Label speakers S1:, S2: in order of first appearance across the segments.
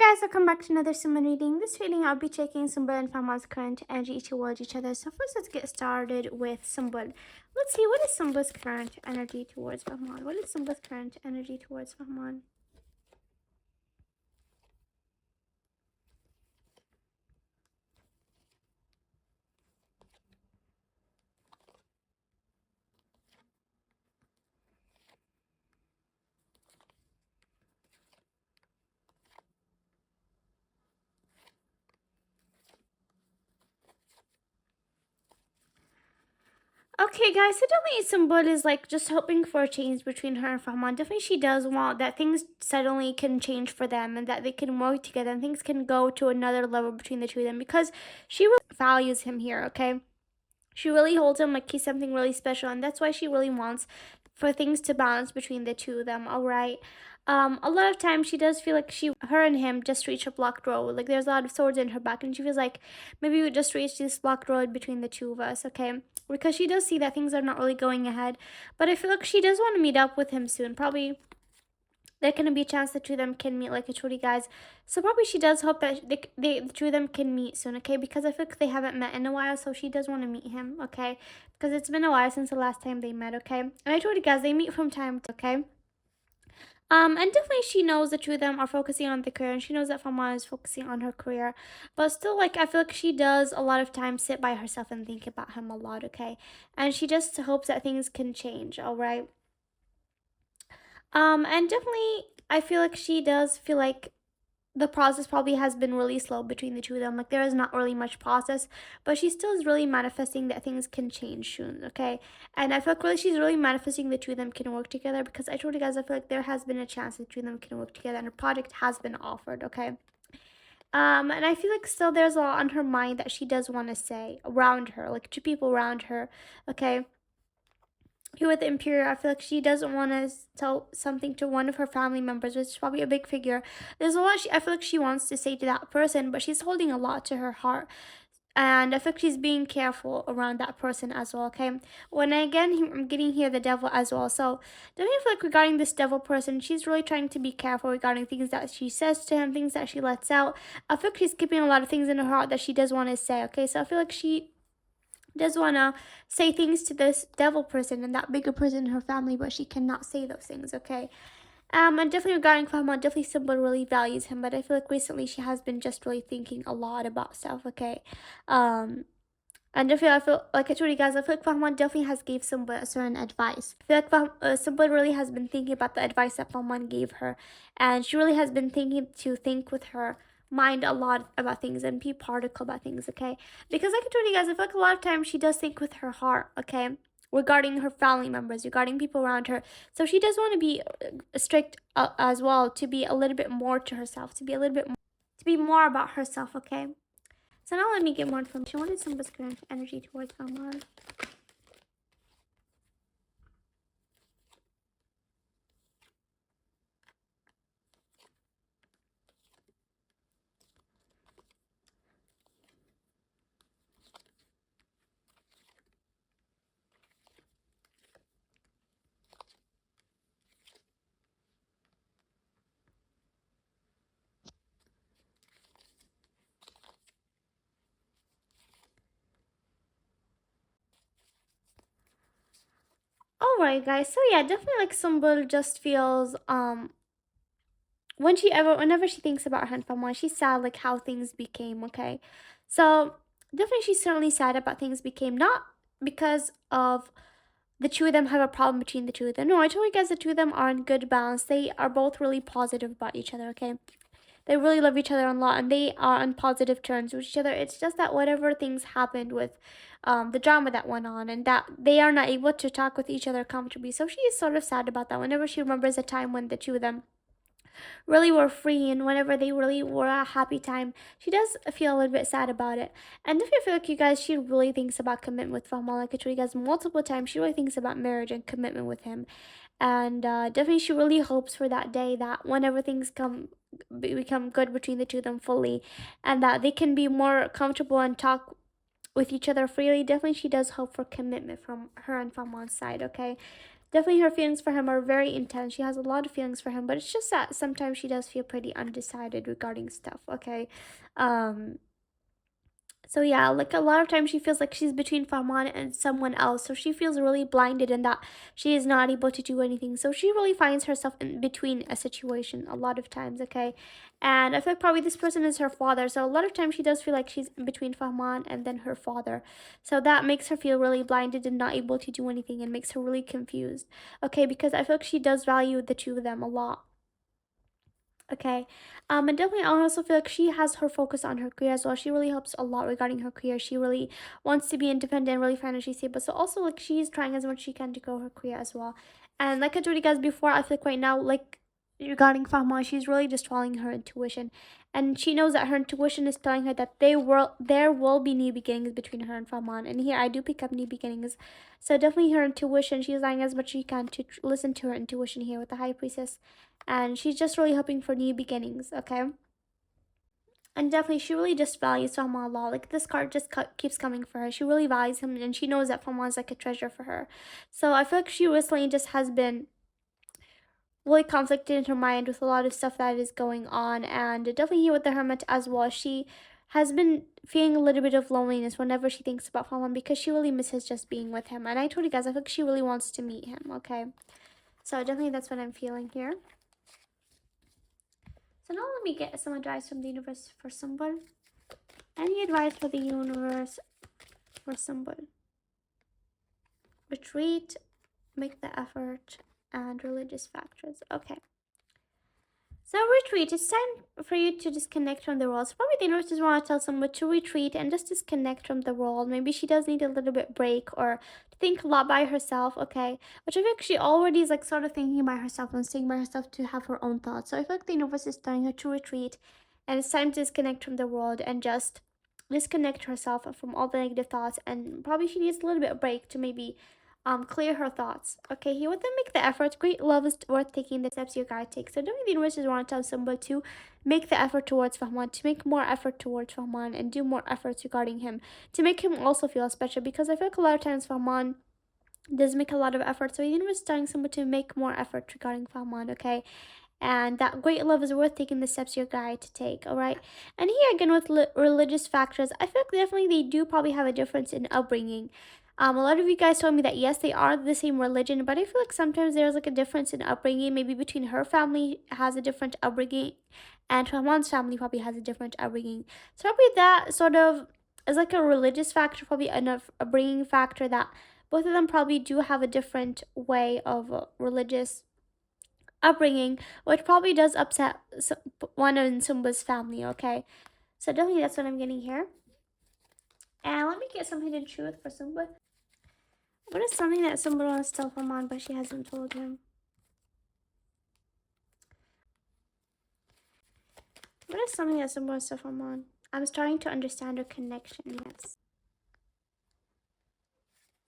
S1: Guys, welcome back to another SuMaan reading. This reading I'll be checking Sumbul and Fahmaan's current energy towards each other. So first let's get started with Sumbul. Let's see, what is Sumbul's current energy towards Fahmaan? What is Sumbul's current energy towards Fahmaan? Okay, guys, so definitely Sumbul is like just hoping for a change between her and Fahmaan. Definitely she does want that things suddenly can change for them and that they can work together and things can go to another level between the two of them because she really values him here, okay? She really holds him like he's something really special, and that's why she really wants for things to balance between the two of them, all right? A lot of times she does feel like her and him just reach a blocked road. Like there's a lot of swords in her back, and she feels like maybe we just reached this blocked road between the two of us, okay? Because she does see that things are not really going ahead, but I feel like she does want to meet up with him soon. Probably there can be a chance the two of them can meet, like I told you guys. So probably she does hope that the two of them can meet soon, okay? Because I feel like they haven't met in a while, so she does want to meet him, okay? Because it's been a while since the last time they met, okay? And I told you guys, they meet from time to time, okay? And definitely she knows the two of them are focusing on the career, and she knows that Fama is focusing on her career. But still, like, I feel like she does a lot of times sit by herself and think about him a lot, okay? And she just hopes that things can change, all right? And definitely, I feel like she does feel like the process probably has been really slow between the two of them. Like, there is not really much process, but she still is really manifesting that things can change soon, okay? And I feel like really she's really manifesting the two of them can work together, because I told you guys I feel like there has been a chance the two of them can work together and a project has been offered, okay? And I feel like still there's a lot on her mind that she does want to say around her, like to people around her, okay? Here with the Imperial, I feel like she doesn't want to tell something to one of her family members, which is probably a big figure. There's a lot I feel like she wants to say to that person, but she's holding a lot to her heart. And I feel like she's being careful around that person as well, okay? When I'm getting here the devil as well. So definitely feel like regarding this devil person, she's really trying to be careful regarding things that she says to him, things that she lets out. I feel like she's keeping a lot of things in her heart that she does want to say, okay? So I feel like she does want to say things to this devil person and that bigger person in her family, but she cannot say those things, okay? And definitely regarding Fahma, definitely someone really values him, but I feel like recently she has been just really thinking a lot about stuff, okay? And definitely I feel like I told you guys, I feel like Fahma definitely has gave someone a certain advice. I feel like someone really has been thinking about the advice that Fahma gave her, and she really has been thinking to think with her mind a lot about things and be particle about things, okay? Because like I told you guys, I feel like a lot of times she does think with her heart, okay? Regarding her family members, regarding people around her. So she does want to be strict as well, to be a little bit more to herself, to be a little bit more, to be more about herself, okay? So now let me get more information. What is Simba's current energy towards Fahmaan? Alright guys, so yeah, definitely like Sumbul just feels whenever she thinks about her and Fahmaan, she's sad like how things became, okay? So definitely she's certainly sad about things became, not because of the two of them have a problem between the two of them. No, I told you guys the two of them are in good balance. They are both really positive about each other, okay? They really love each other a lot, and they are on positive terms with each other. It's just that whatever things happened with the drama that went on, and that they are not able to talk with each other comfortably. So she is sort of sad about that whenever she remembers a time when the two of them really were free, and whenever they really were a happy time, she does feel a little bit sad about it. And if you feel like you guys, she really thinks about commitment with Fahma. Like I told you guys multiple times, she really thinks about marriage and commitment with him. And definitely she really hopes for that day, that whenever things become good between the two of them fully, and that they can be more comfortable and talk with each other freely. Definitely she does hope for commitment from her and Fahma's side, okay? definitely her feelings for him are very intense. She has a lot of feelings for him, but it's just that sometimes she does feel pretty undecided regarding stuff, okay? Um, so yeah, like a lot of times she feels like she's between Fahmaan and someone else. So she feels really blinded in that she is not able to do anything. So she really finds herself in between a situation a lot of times, okay? And I feel like probably this person is her father. So a lot of times she does feel like she's in between Fahmaan and then her father. So that makes her feel really blinded and not able to do anything and makes her really confused. Okay, because I feel like she does value the two of them a lot. Okay. And definitely I also feel like she has her focus on her career as well. She really helps a lot regarding her career. She really wants to be independent, really financially stable. So also like she's trying as much as she can to grow her career as well. And like I told you guys before, I feel like right now, like regarding Fahma, she's really just following her intuition. And she knows that her intuition is telling her that there will be new beginnings between her and Fahman. And here I do pick up new beginnings. So definitely her intuition, she's trying as much as she can to listen to her intuition here with the High Priestess, and she's just really hoping for new beginnings, okay? And definitely she really just values Fahma a lot. Like this card just keeps coming for her. She really values him, and she knows that Fahma is like a treasure for her. So I feel like she recently just has been really conflicted in her mind with a lot of stuff that is going on, and definitely here with the Hermit as well. She has been feeling a little bit of loneliness whenever she thinks about Fahma, because she really misses just being with him. And I told you guys, I think she really wants to meet him, okay? So definitely that's what I'm feeling here. So now let me get some advice from the universe for Sumbul. Any advice for the universe for Sumbul? Retreat, make the effort, and religious factors. Okay. So retreat, it's time for you to disconnect from the world. So probably the universe just want to tell someone to retreat and just disconnect from the world. Maybe she does need a little bit break or to think a lot by herself, okay? Which I feel like she already is like sort of thinking by herself and staying by herself to have her own thoughts. So I feel like the universe is telling her to retreat, and it's time to disconnect from the world and just disconnect herself from all the negative thoughts, and probably she needs a little bit of break to maybe clear her thoughts. Okay, he would then make the effort. Great love is worth taking the steps your guide takes. So don't the universe just want to tell somebody to make the effort towards Fahman, to make more effort towards Fahman and do more efforts regarding him, to make him also feel special, because I feel like a lot of times Fahman does make a lot of effort. So the universe is telling somebody to make more effort regarding Fahman, okay? And that great love is worth taking the steps your guide to take, all right? And here again with religious factors, I feel like definitely they do probably have a difference in upbringing. A lot of you guys told me that yes, they are the same religion, but I feel like sometimes there's like a difference in upbringing. Maybe between her family has a different upbringing, and Rahman's family probably has a different upbringing. So probably that sort of is like a religious factor, probably an upbringing factor, that both of them probably do have a different way of religious upbringing, which probably does upset one in Sumbul's family, okay? So definitely that's what I'm getting here. And let me get some hidden truth for Sumbul. What is something that Sumbul wants to tell Fahman but she hasn't told him? What is something that Sumbul wants to tell Fahman? I'm starting to understand her connection, yes.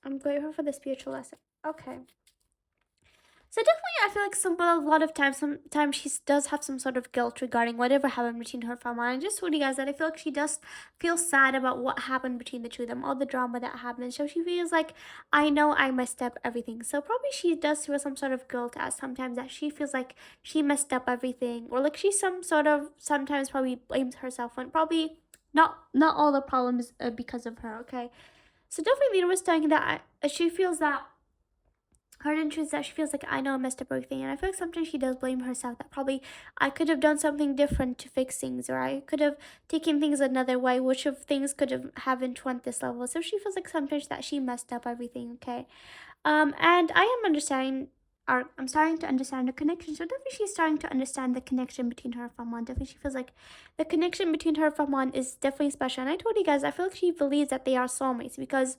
S1: I'm grateful for the spiritual lesson. Okay. So definitely, I feel like Sumbul, a lot of times, sometimes she does have some sort of guilt regarding whatever happened between her and Fahman. I just told you guys that I feel like she does feel sad about what happened between the two of them, all the drama that happened. So she feels like, I know I messed up everything. So probably she does feel some sort of guilt at sometimes, that she feels like she messed up everything, or like she sometimes probably blames herself when probably not all the problems because of her. Okay, so definitely the universe telling that she feels that her interest, that she feels like, I know I messed up everything. And I feel like sometimes she does blame herself, that probably I could have done something different to fix things, or I could have taken things another way, which of things could have haven't went this level. So she feels like sometimes that she messed up everything, okay? And I am understanding, or I'm starting to understand the connection. So definitely she's starting to understand the connection between her and Fahman. Definitely she feels like the connection between her and Fahman is definitely special. And I told you guys, I feel like she believes that they are soulmates, because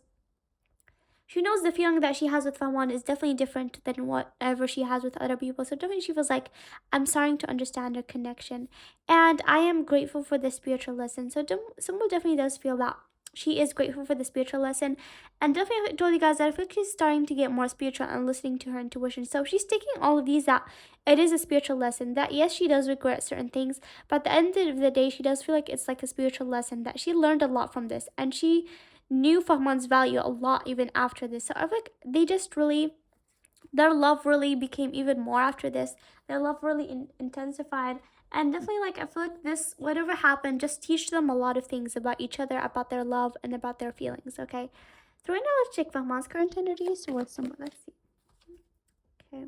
S1: she knows the feeling that she has with Fahwan is definitely different than whatever she has with other people. So definitely she feels like, I'm starting to understand her connection. And I am grateful for the spiritual lesson. So Sumbul definitely does feel that she is grateful for the spiritual lesson. And definitely I told you guys that I feel like she's starting to get more spiritual and listening to her intuition. So she's taking all of these, that it is a spiritual lesson. That yes, she does regret certain things, but at the end of the day, she does feel like it's like a spiritual lesson, that she learned a lot from this. And she knew Fahman's value a lot even after this. So I feel like they just really their love really became even more after this. Their love really intensified. And definitely, like, I feel like this, whatever happened, just teach them a lot of things about each other, about their love, and about their feelings, okay? So right now, let's check Fahman's current energies towards someone. Let's see. Okay.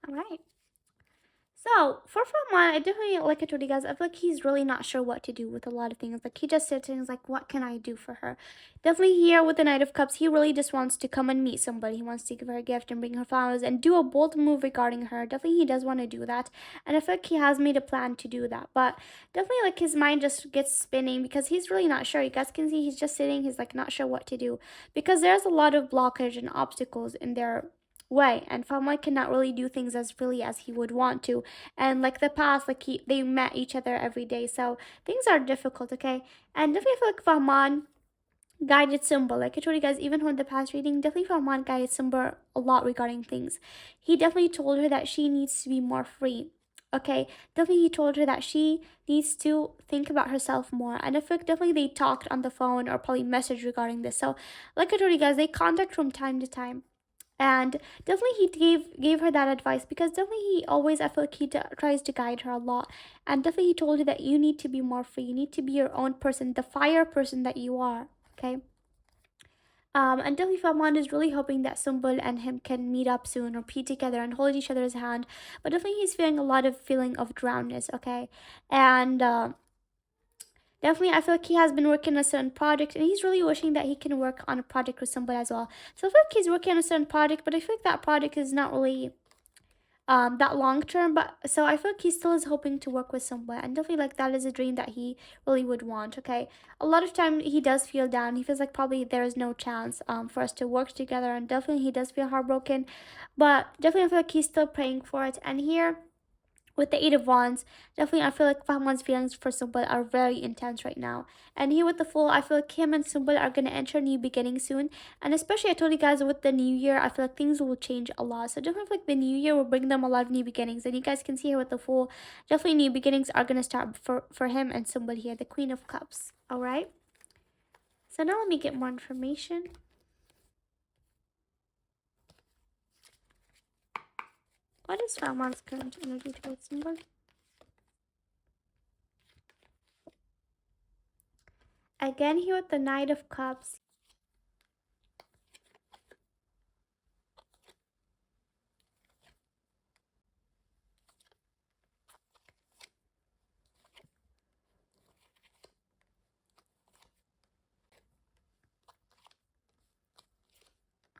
S1: All right. So for Fahman, I definitely, like I told you guys, I feel like he's really not sure what to do with a lot of things. Like, he just sits and is like, what can I do for her? Definitely here with the Knight of Cups, he really just wants to come and meet somebody. He wants to give her a gift and bring her flowers and do a bold move regarding her. Definitely he does want to do that. And I feel like he has made a plan to do that. But definitely, like, his mind just gets spinning because he's really not sure. You guys can see he's just sitting, he's like not sure what to do. Because there's a lot of blockage and obstacles in their way, and Fahman cannot really do things as freely as he would want to. And like the past, like they met each other every day, so things are difficult, okay? And definitely I feel like Fahman guided Sumbul, like I told you guys, even from the past reading, definitely Fahman guided Sumbul a lot regarding things. He definitely told her that she needs to be more free, okay? Definitely he told her that she needs to think about herself more. And I feel like definitely they talked on the phone or probably messaged regarding this. So like I told you guys, they contact from time to time. And definitely he gave her that advice, because definitely he always, I feel like he tries to guide her a lot. And definitely he told her that you need to be more free, you need to be your own person, the fire person that you are, okay? And definitely Fahman is really hoping that Sumbul and him can meet up soon or be together and hold each other's hand. But definitely he's feeling a lot of feeling of drownness, okay? And definitely, I feel like he has been working on a certain project, and he's really wishing that he can work on a project with somebody as well. So I feel like he's working on a certain project, but I feel like that project is not really that long term. But so I feel like he still is hoping to work with someone, and definitely like that is a dream that he really would want. Okay, a lot of time he does feel down. He feels like probably there is no chance for us to work together, and definitely he does feel heartbroken. But definitely I feel like he's still praying for it. And here with the Eight of Wands, definitely I feel like Fahman's feelings for Sumbul are very intense right now. And here with the Fool, I feel like him and Sumbul are going to enter a new beginning soon. And especially, I told you guys, with the new year, I feel like things will change a lot. So definitely like the new year will bring them a lot of new beginnings. And you guys can see here with the Fool, definitely new beginnings are going to start for him and Sumbul here, the Queen of Cups. Alright? So now let me get more information. What is Fahman's current energy towards Sumbul? Again, here with the Knight of Cups.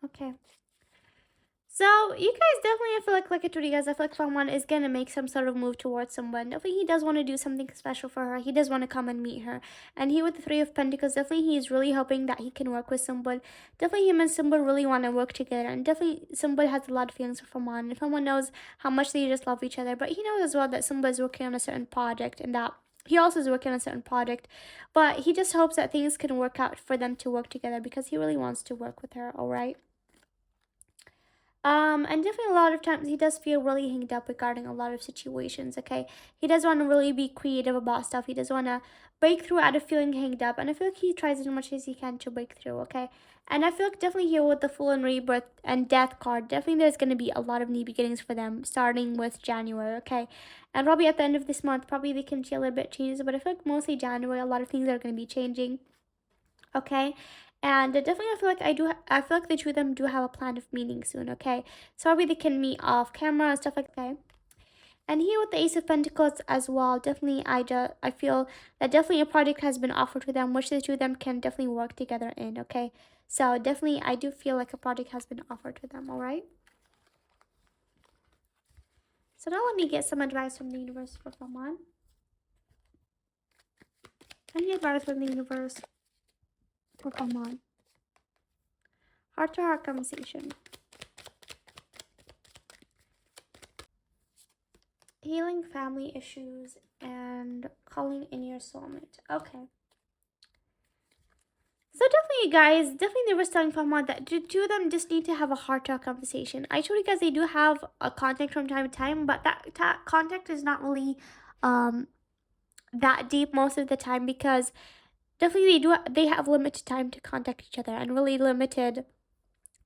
S1: Okay. So you guys definitely, I feel like I told you guys, I feel like someone is gonna make some sort of move towards someone. Definitely he does want to do something special for her. He does want to come and meet her. And he with the Three of Pentacles, definitely he is really hoping that he can work with someone. Definitely him and Sumbul really want to work together. And definitely Sumbul has a lot of feelings for Fahman. And Fahman knows how much they just love each other. But he knows as well that Sumbul is working on a certain project, and that he also is working on a certain project. But he just hopes that things can work out for them to work together, because he really wants to work with her, alright? And definitely a lot of times he does feel really hanged up regarding a lot of situations, okay? He does want to really be creative about stuff. He does want to break through out of feeling hanged up. And I feel like he tries as much as he can to break through, okay? And I feel like definitely here with the Fool and Rebirth and Death card, definitely there's going to be a lot of new beginnings for them, starting with January, okay? And probably at the end of this month, probably they can see a little bit changes. But I feel like mostly January, a lot of things are going to be changing, okay? And definitely I feel like the two of them do have a plan of meeting soon, okay? So maybe they can meet off camera and stuff like that. And here with the Ace of Pentacles as well, definitely I feel that definitely a project has been offered to them, which the two of them can definitely work together in, okay? So definitely I do feel like a project has been offered to them, alright? So now let me get some advice from the universe for Fahman. Any advice from the universe for Fahman? Heart-to-heart conversation. Healing family issues and calling in your soulmate. Okay. So definitely definitely, guys, definitely they were telling Fahman that the two of them just need to have a heart-to-heart conversation. I told you guys they do have a contact from time to time, but that contact is not really um that deep most of the time, because definitely they have limited time to contact each other and really limited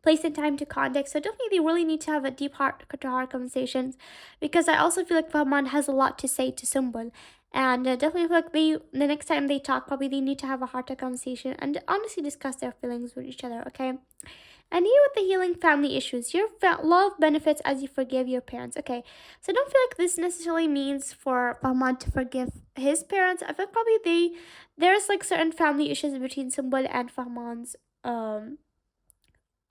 S1: place and time to contact. So definitely they really need to have a deep heart to heart conversations, because I also feel like Fahman has a lot to say to Sumbul. And definitely feel like the next time they talk, probably they need to have a heart to conversation and honestly discuss their feelings with each other, okay? And here with the healing family issues, your love benefits as you forgive your parents. Okay, so don't feel like this necessarily means for Fahman to forgive his parents. I feel like probably there's like certain family issues between Sumbul and Fahman's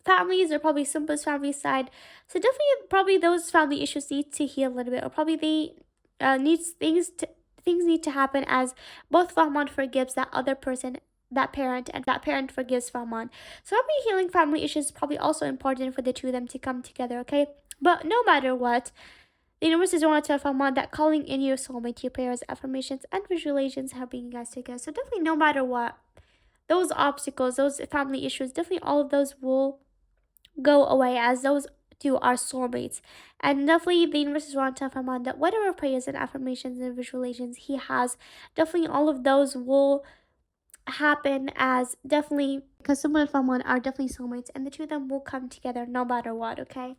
S1: families, or probably Sumbul's family side. So definitely probably those family issues need to heal a little bit, or probably they needs things need to happen as both Fahman forgives that other person, that parent, and that parent forgives Fahman. So probably healing family issues is probably also important for the two of them to come together, okay? But no matter what, the universe doesn't want to tell Fahman that calling in your soulmate, your prayers, affirmations, and visualizations helping you guys together. So definitely no matter what, those obstacles, those family issues, definitely all of those will go away, as those two are soulmates. And definitely the universe want to tell Fahman that whatever prayers and affirmations and visualizations he has, definitely all of those will happen, as definitely because Sumbul and Fahman are definitely soulmates, and the two of them will come together no matter what, okay?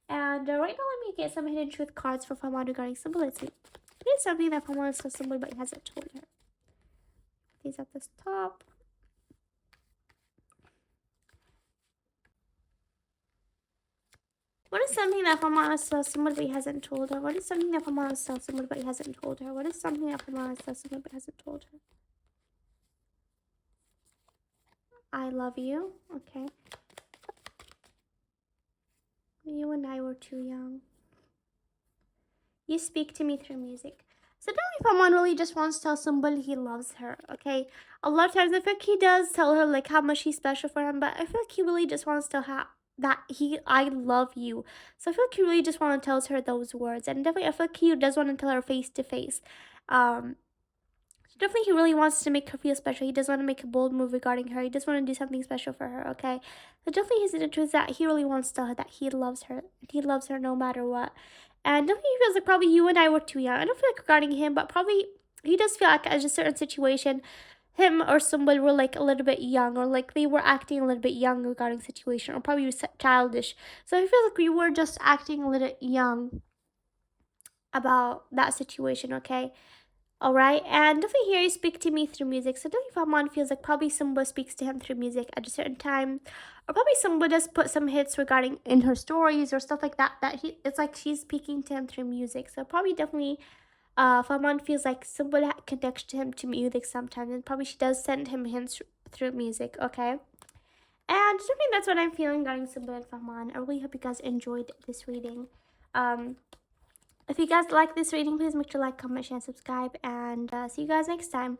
S1: And right now, let me get some hidden truth cards for Fahman regarding Sumbul. Let's see. It is something that Fahman says Sumbul, but he hasn't told her. These at this top. What is something that Fahman says Sumbul, but he hasn't told her? What is something that Fahman says Sumbul, but he hasn't told her? What is something that Fahman says Sumbul, but hasn't told her? I love you. Okay. You and I were too young. You speak to me through music. So definitely Fahman really just wants to tell Sumbul he loves her, okay? A lot of times I feel like he does tell her like how much she's special for him, but I feel like he really just wants to have that I love you. So I feel like he really just want to tell her those words. And definitely I feel like he does want to tell her face to face. Definitely he really wants to make her feel special. He does want to make a bold move regarding her. He does want to do something special for her, okay? So definitely his inner truth is that he really wants to tell her that he loves her. He loves her no matter what. And definitely he feels like probably you and I were too young. I don't feel like regarding him, but probably he does feel like as a certain situation, him or somebody were like a little bit young, or like they were acting a little bit young regarding situation, or probably childish. So I feel like we were just acting a little young about that situation, okay? Alright, and definitely here you speak to me through music. So definitely Fahman feels like probably Sumba speaks to him through music at a certain time. Or probably Sumba does put some hits regarding in her stories or stuff like that. It's like she's speaking to him through music. So probably definitely Fahman feels like Sumba connects to him to music sometimes, and probably she does send him hints through music, okay? And definitely that's what I'm feeling regarding Sumba and Fahman. I really hope you guys enjoyed this reading. If you guys like this reading, please make sure to like, comment, share, and subscribe. And see you guys next time.